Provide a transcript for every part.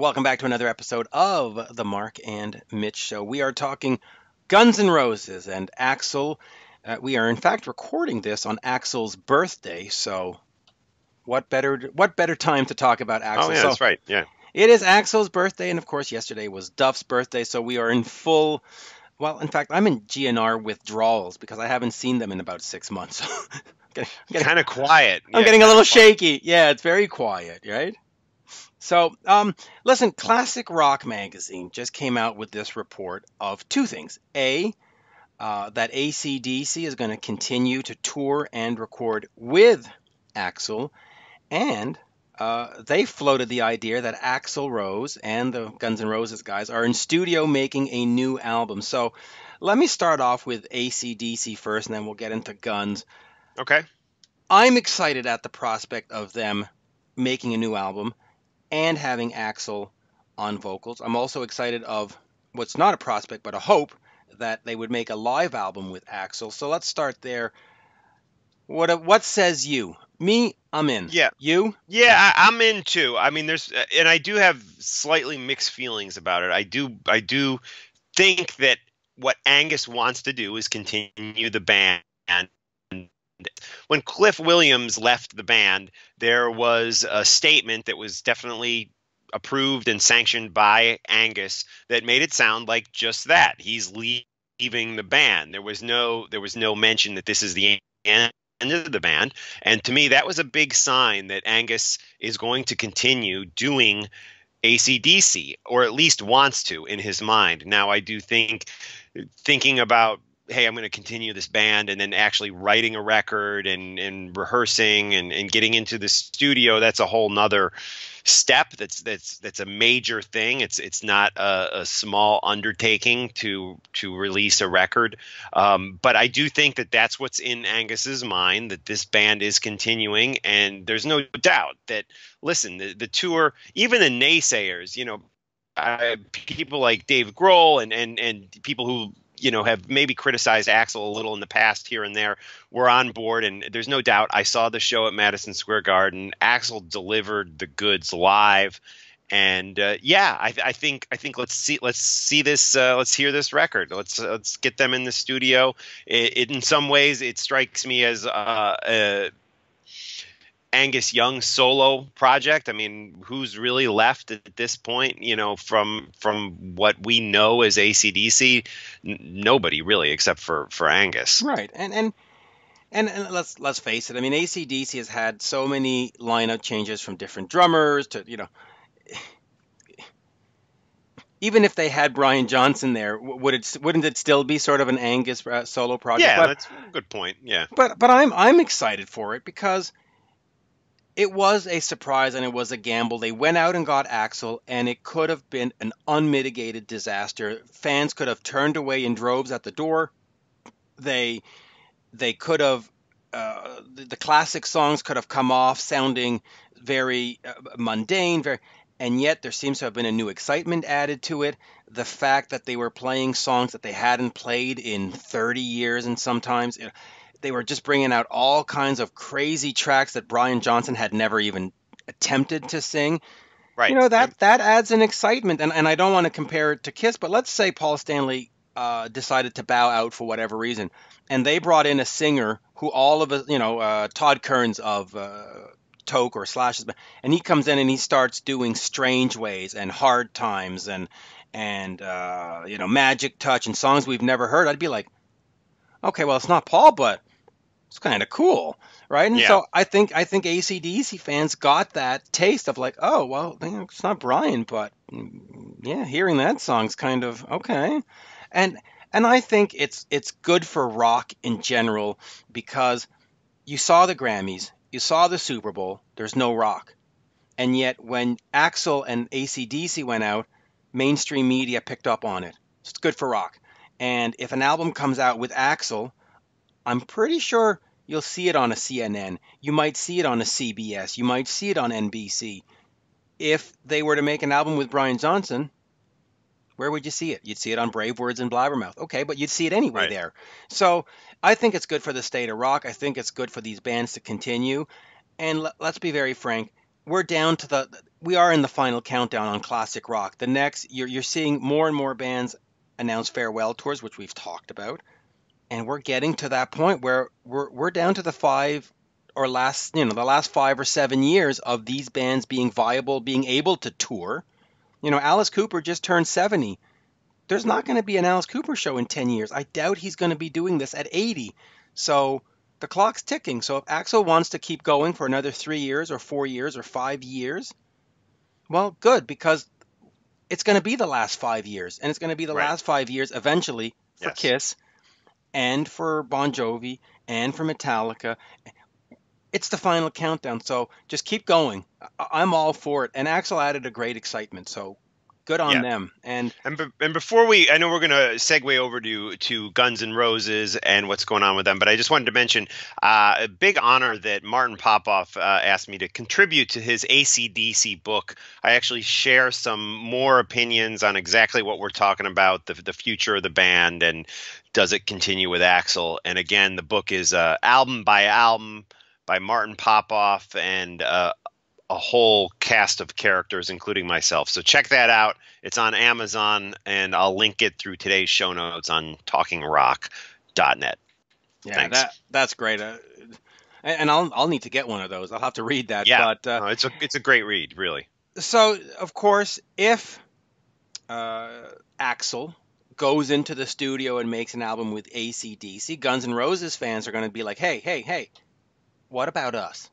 welcome back to another episode of the Mark and Mitch Show. We are talking Guns N' Roses and Axl. We are in fact recording this on Axl's birthday, so what better time to talk about Axl? Oh, yeah, So that's right. Yeah. it is Axl's birthday, and of course yesterday was Duff's birthday, so we are in full. Well, in fact, I'm in GnR withdrawals because I haven't seen them in about 6 months. I'm getting, Kind of quiet. I'm Yeah, getting a kind little of quiet. shaky. Yeah, it's very quiet, right? So, listen, Classic Rock Magazine just came out with this report of two things. A, that AC/DC is going to continue to tour and record with Axl, and they floated the idea that Axl Rose and the Guns N' Roses guys are in studio making a new album. So, let me start off with AC/DC first, and then we'll get into Guns. Okay. I'm excited at the prospect of them making a new album and having Axl on vocals. I'm also excited of what's not a prospect, but a hope that they would make a live album with Axl. So let's start there. What says you? Me, I'm in. Yeah. You? Yeah, I'm in too. I mean, and I do have slightly mixed feelings about it. I do think that what Angus wants to do is continue the band. When Cliff Williams left the band, there was a statement that was definitely approved and sanctioned by Angus that made it sound like just that. He's leaving the band. There was no mention that this is the end of the band. And to me, that was a big sign that Angus is going to continue doing AC/DC, or at least wants to in his mind. Now, I do think thinking about, hey, I'm going to continue this band, and then actually writing a record and rehearsing and getting into the studio, that's a whole nother step. That's a major thing. It's not a small undertaking to release a record. But I do think that that's what's in Angus's mind, that this band is continuing, and there's no doubt that, listen, the tour, even the naysayers, people like Dave Grohl and people who have maybe criticized Axl a little in the past here and there, were on board. And there's no doubt, I saw the show at Madison Square Garden. Axl delivered the goods live. And I think let's see this. Let's hear this record. Let's get them in the studio. In some ways, it strikes me as Angus Young solo project. I mean, who's really left at this point, from what we know as AC/DC? Nobody really, except for Angus. Right. And let's face it. I mean, AC/DC has had so many lineup changes from different drummers to, even if they had Brian Johnson there, wouldn't it still be sort of an Angus solo project? Yeah, that's a good point. Yeah. But I'm excited for it because it was a surprise and it was a gamble. They went out and got Axl, and it could have been an unmitigated disaster. Fans could have turned away in droves at the door. They could have the classic songs could have come off sounding very mundane, and yet there seems to have been a new excitement added to it. The fact that they were playing songs that they hadn't played in 30 years, and sometimes they were just bringing out all kinds of crazy tracks that Brian Johnson had never even attempted to sing. Right. That adds an excitement. And I don't want to compare it to Kiss, but let's say Paul Stanley decided to bow out for whatever reason, and they brought in a singer who all of us, Todd Kearns of Toke or Slash's, and he comes in and he starts doing Strange Ways and Hard Times and Magic Touch and songs we've never heard. I'd be like, okay, well, it's not Paul, but it's kind of cool, right? And Yeah. so I think AC/DC fans got that taste of like, oh, well, it's not Brian, but yeah, hearing that song's kind of okay. And I think it's good for rock in general because you saw the Grammys, you saw the Super Bowl, there's no rock. And yet when Axl and AC/DC went out, mainstream media picked up on it. It's good for rock. And if an album comes out with Axl, I'm pretty sure you'll see it on a CNN. You might see it on a CBS. You might see it on NBC. If they were to make an album with Brian Johnson, where would you see it? You'd see it on Brave Words and Blabbermouth. Okay, but you'd see it anyway Right. there. So I think it's good for the state of rock. I think it's good for these bands to continue. And let's be very frank. We're down to we are in the final countdown on classic rock. The next, you're seeing more and more bands announce farewell tours, which we've talked about, and we're getting to that point where we're down to the five or last, the last 5 or 7 years of these bands being viable, being able to tour. Alice Cooper just turned 70. There's not going to be an Alice Cooper show in 10 years. I doubt he's going to be doing this at 80. So the clock's ticking. So if Axl wants to keep going for another 3 years or 4 years or 5 years, well, good, because it's going to be the last 5 years, and it's going to be the Right. last 5 years eventually for Yes. Kiss and for Bon Jovi and for Metallica. It's the final countdown, so just keep going. I'm all for it. And Axl added a great excitement, so good on Yeah. them. And And before I know we're going to segue over to Guns N' Roses and what's going on with them, but I just wanted to mention a big honor that Martin Popoff asked me to contribute to his AC/DC book. I actually share some more opinions on exactly what we're talking about, the future of the band, and does it continue with Axl? And again, the book is album by album by Martin Popoff and a whole cast of characters, including myself. So check that out. It's on Amazon, and I'll link it through today's show notes on talkingrock.net. yeah, Thanks. that's great. And I'll need to get one of those. I'll have to read that. Yeah, But no, it's a great read, really. so of course, if Axl goes into the studio and makes an album with AC/DC, Guns N' Roses fans are going to be like, hey, hey, hey, what about us?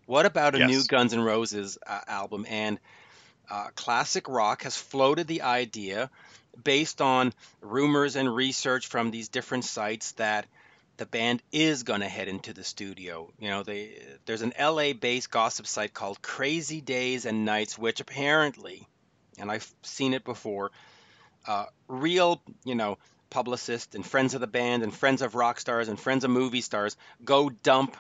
What about a new Yes. Guns N' Roses album? And classic rock has floated the idea, based on rumors and research from these different sites, that the band is going to head into the studio. There's an LA-based gossip site called Crazy Days and Nights, which apparently, and I've seen it before, real, publicists and friends of the band and friends of rock stars and friends of movie stars go dump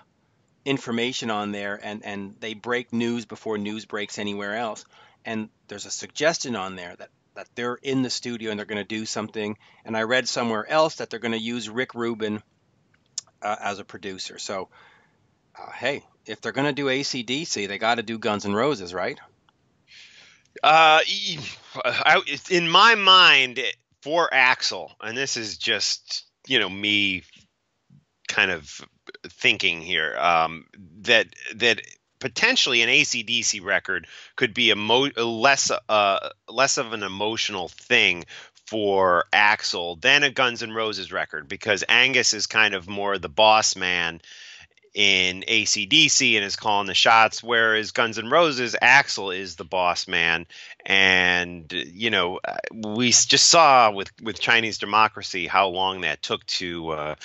information on there, and they break news before news breaks anywhere else. And there's a suggestion on there that they're in the studio and they're going to do something. And I read somewhere else that they're going to use Rick Rubin as a producer. So, hey, if they're going to do AC/DC, they got to do Guns N' Roses, right? Uh, in my mind, for Axl, and this is just me kind of thinking here, that potentially an AC/DC record could be less of an emotional thing for Axl than a Guns N' Roses record, because Angus is kind of more the boss man in AC/DC and is calling the shots, whereas Guns N' Roses, Axl is the boss man. And we just saw with Chinese Democracy how long that took to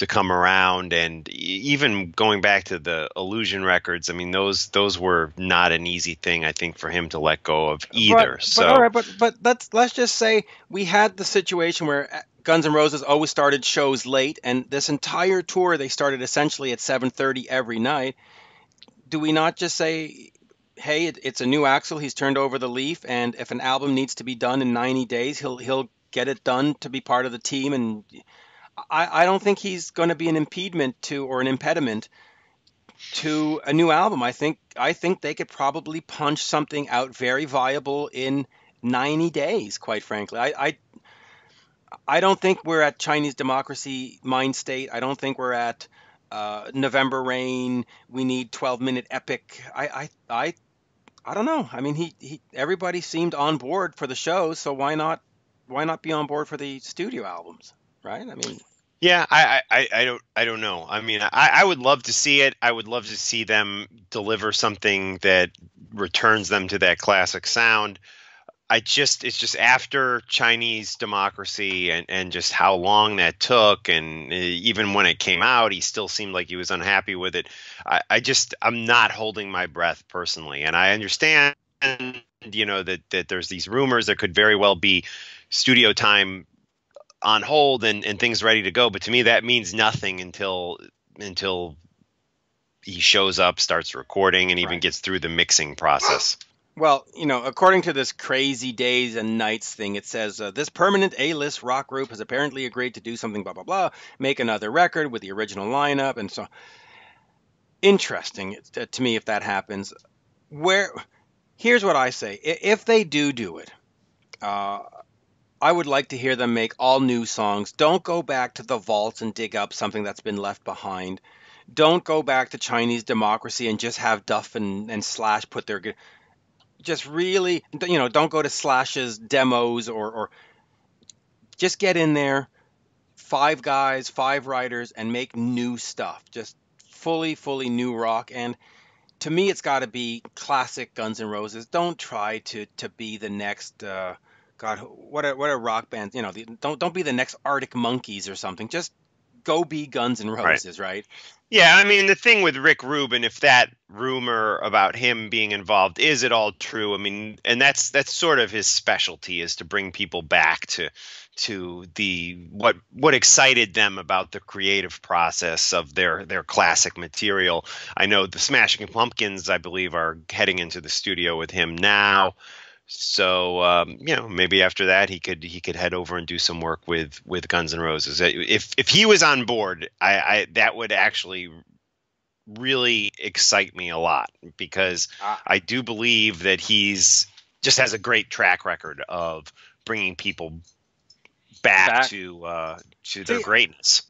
come around, and even going back to the Illusion records, I mean those were not an easy thing, I think, for him to let go of either. But all right, but let's just say we had the situation where Guns N' Roses always started shows late, and this entire tour they started essentially at 7:30 every night. Do we not just say, hey, it's a new Axl, he's turned over the leaf, and if an album needs to be done in 90 days, he'll get it done to be part of the team? And I don't think he's going to be an impediment to, or an impediment to, a new album. I think they could probably punch something out very viable in 90 days, quite frankly. I don't think we're at Chinese Democracy mind state. I don't think we're at November Rain. We need 12-minute epic. I don't know. I mean, he everybody seemed on board for the shows, so why not be on board for the studio albums, right? I mean, Yeah, I don't know. I mean, I would love to see it. I would love to see them deliver something that returns them to that classic sound. It's just after Chinese Democracy and just how long that took, and even when it came out, he still seemed like he was unhappy with it. I'm not holding my breath personally, and I understand, that there's these rumors there could very well be studio time on hold and things ready to go, but to me that means nothing until he shows up, starts recording, and even right. gets through the mixing process. Well, according to this Crazy Days and Nights thing, it says this permanent A-list rock group has apparently agreed to do something, blah, blah, blah, make another record with the original lineup. And so, interesting to me if that happens. Where Here's what I say: if they do it, uh, I would like to hear them make all new songs. Don't go back to the vaults and dig up something that's been left behind. Don't go back to Chinese democracy and just have Duff and Slash put their just really, don't go to Slash's demos, or just get in there, five guys, five writers, and make new stuff. Just fully new rock. And to me, it's got to be classic Guns N' Roses. Don't try to be the next. God, what a rock band. Don't be the next Arctic Monkeys or something. Just go be Guns N' Right. Roses, right? Yeah, I mean the thing with Rick Rubin, if that rumor about him being involved is at all true, I mean, and that's sort of his specialty, is to bring people back to the what excited them about the creative process of their classic material. I know the Smashing Pumpkins, I believe, are heading into the studio with him now. So maybe after that he could head over and do some work with Guns N' Roses. If he was on board, I that would actually really excite me a lot, because Ah, I do believe that he's just has a great track record of bringing people back back. to their See, greatness.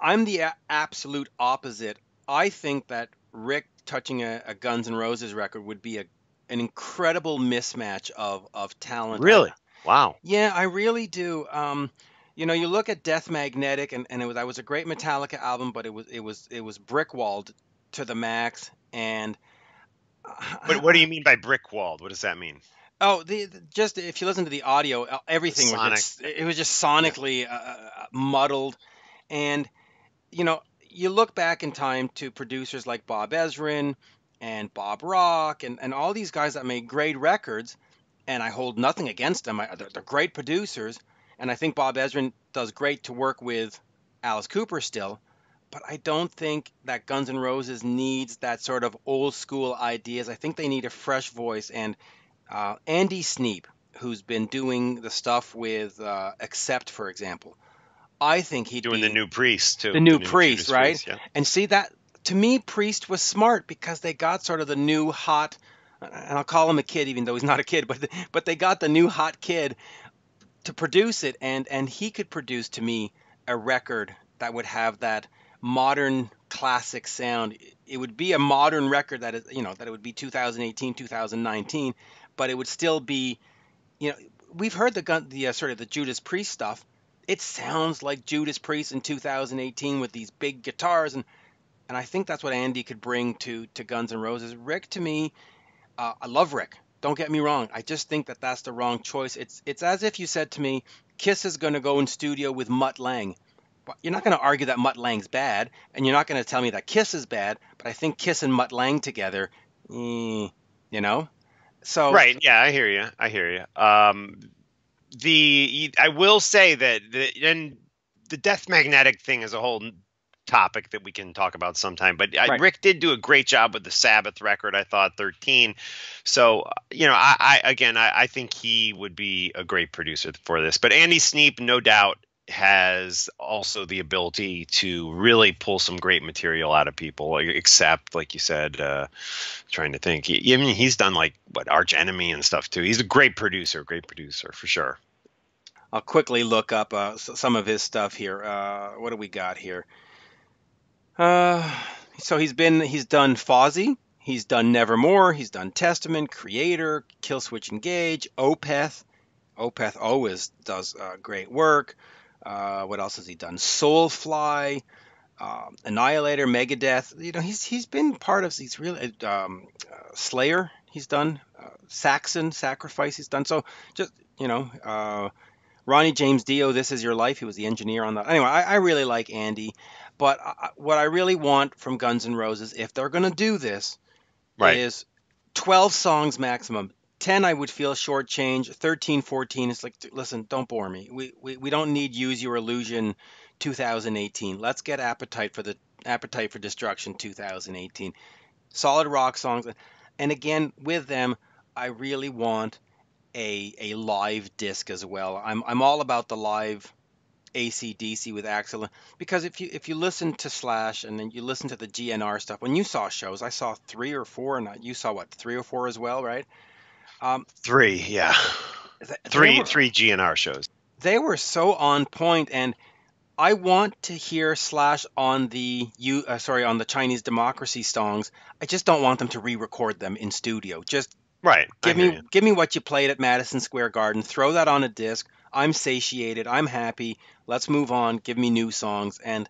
I'm the absolute opposite. I think that Rick touching a Guns N' Roses record would be an incredible mismatch of talent. Really? Wow. Yeah, I really do. You look at Death Magnetic, and that was a great Metallica album, but it was brick walled to the max. And But what do you mean by brick walled? What does that mean? oh, just if you listen to the audio, The everything was sonic. just Yeah. sonically muddled. And you look back in time to producers like Bob Ezrin and Bob Rock and all these guys that made great records, and I hold nothing against them. They're great producers, and I think Bob Ezrin does great to work with Alice Cooper still. But I don't think that Guns N' Roses needs that sort of old school ideas. I think they need a fresh voice. And Andy Sneap, who's been doing the stuff with Accept, for example, I think he'd Doing the be new Priest the too, the new new Priest, Judas right? Priest. Yeah. And see that, to me, Priest was smart because they got sort of the new hot, and I'll call him a kid even though he's not a kid, but they got the new hot kid to produce it, and he could produce to me a record that would have that modern classic sound. It would be a modern record that is, that it would be 2018, 2019, but it would still be, you know, we've heard the sort of the Judas Priest stuff. It sounds like Judas Priest in 2018 with these big guitars, and I think that's what Andy could bring to Guns N' Roses. Rick, to me, I love Rick. Don't get me wrong. I just think that that's the wrong choice. It's as if you said to me, Kiss is going to go in studio with Mutt Lange. But you're not going to argue that Mutt Lange's bad, and you're not going to tell me that Kiss is bad. But I think Kiss and Mutt Lange together, you know. So Right. Yeah, I hear you. I hear you. I will say that the Death Magnetic thing is a whole topic that we can talk about sometime. But right. Rick did do a great job with the Sabbath record. I thought 13. So I think he would be a great producer for this. But Andy Sneap, no doubt, has also the ability to really pull some great material out of people, except like you said, trying to think. I mean, he's done like what Arch Enemy and stuff too. He's a great producer for sure. I'll quickly look up some of his stuff here. What do we got here? Uh, so he's done Fozzy, he's done Nevermore, he's done Testament, Creator, Killswitch Engage, Opeth. Opeth always does great work. What else has he done? Soulfly, Annihilator, Megadeth. He's been part of these really Slayer. He's done Saxon, Sacrifice. He's done so. Just Ronnie James Dio, This Is Your Life. He was the engineer on that. Anyway, I really like Andy, but what I really want from Guns N' Roses, if they're going to do this, Right. is 12 songs maximum. 10 I would feel shortchanged. 13, 14 is like, listen, don't bore me. We don't need Use Your Illusion 2018. Let's get Appetite for Destruction 2018. Solid rock songs. And again, with them, I really want a live disc as well. I'm all about the live AC/DC with Axl, because if you listen to Slash and then you listen to the GNR stuff, when you saw shows, I saw three or four, and you saw what, three or four as well, right? Three, yeah. They Three were GnR shows. they were so on point, and I want to hear Slash on on the Chinese Democracy songs. I just don't want them to re-record them in studio. Just Right, I hear you. give me what you played at Madison Square Garden. Throw that on a disc. I'm satiated. I'm happy. Let's move on. Give me new songs, and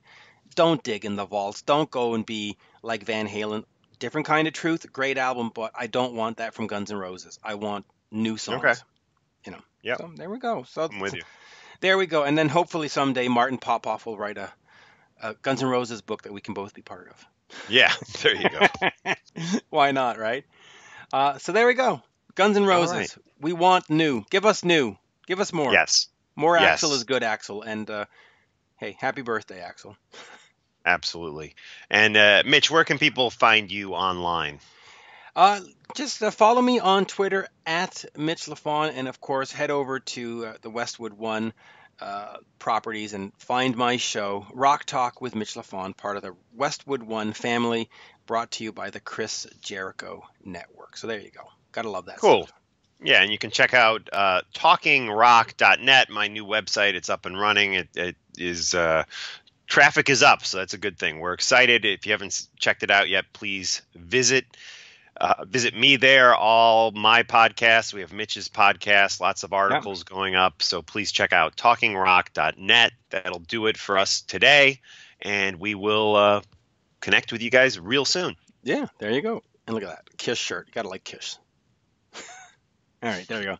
don't dig in the vaults. Don't go and be like Van Halen. Different kind of truth. Great album, but I don't want that from Guns N' Roses. I want new Okay. songs. You know. Yep. So there we go. So I'm with you. there we go. And then hopefully someday Martin Popoff will write a Guns N' Roses book that we can both be part of. Yeah, there you go. Why not, right? So there we go. Guns N' All Roses. right. We want new. Give us new. Give us more. Yes. More Yes. Axl is good, Axl. And hey, happy birthday, Axl. Absolutely. And Mitch, where can people find you online? Just follow me on Twitter at Mitch Lafon, and of course head over to the Westwood One properties and find my show, Rock Talk with Mitch Lafon, part of the Westwood One family, brought to you by the Chris Jericho Network. So there you go. Gotta love that Cool. stuff. Yeah, and you can check out talkingrock.net, my new website. It's up and running. It is traffic is up, so that's a good thing. We're excited. If you haven't checked it out yet, please visit. Visit me there. All my podcasts. We have Mitch's podcast. Lots of articles going up. So please check out talkingrock.net. That'll do it for us today, and we will connect with you guys real soon. Yeah, there you go. And look at that Kiss shirt. You gotta like Kiss. All right, there you go.